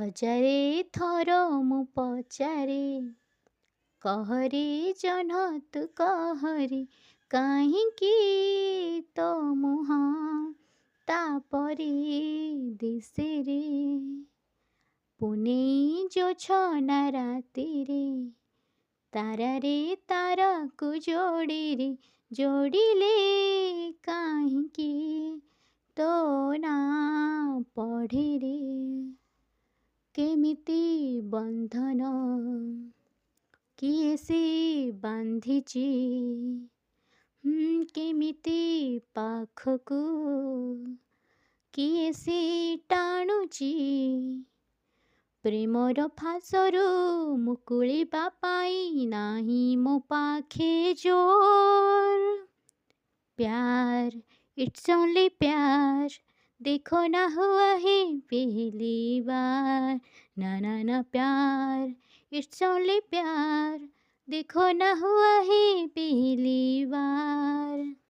ହଜାରେ ଥର ମୁଁ ପଚାରେ କହରେ ଜହ୍ନ ତୁ କହରେ କାହିଁକି ତୋ ମୁହଁ ତାପରି ଦିଶେରେ ପୁନେଇ ଜୋଛନା ରାତିରେ ତାରାରେ ତାରାକୁ ଯୋଡ଼ିରେ ଯୋଡ଼ିଲେ କାହିଁକି ତୋ ନାଁ ପଢ଼ିରେ କେମିତି ବନ୍ଧନ କିଏ ସେ ବାନ୍ଧିଛି କେମିତି ପାଖକୁ କିଏ ସେ ଟାଣୁଛି ପ୍ରେମର ଫାଶରୁ ମୁକୁଳିବା ପାଇଁ ନାହିଁ ମୋ ପାଖେ ଜୋର प्यार इट्स ओनली प्यार देखो ना हुआ है पहली बार ना ना ना प्यार इट्स ओनली प्यार देखो ना हुआ है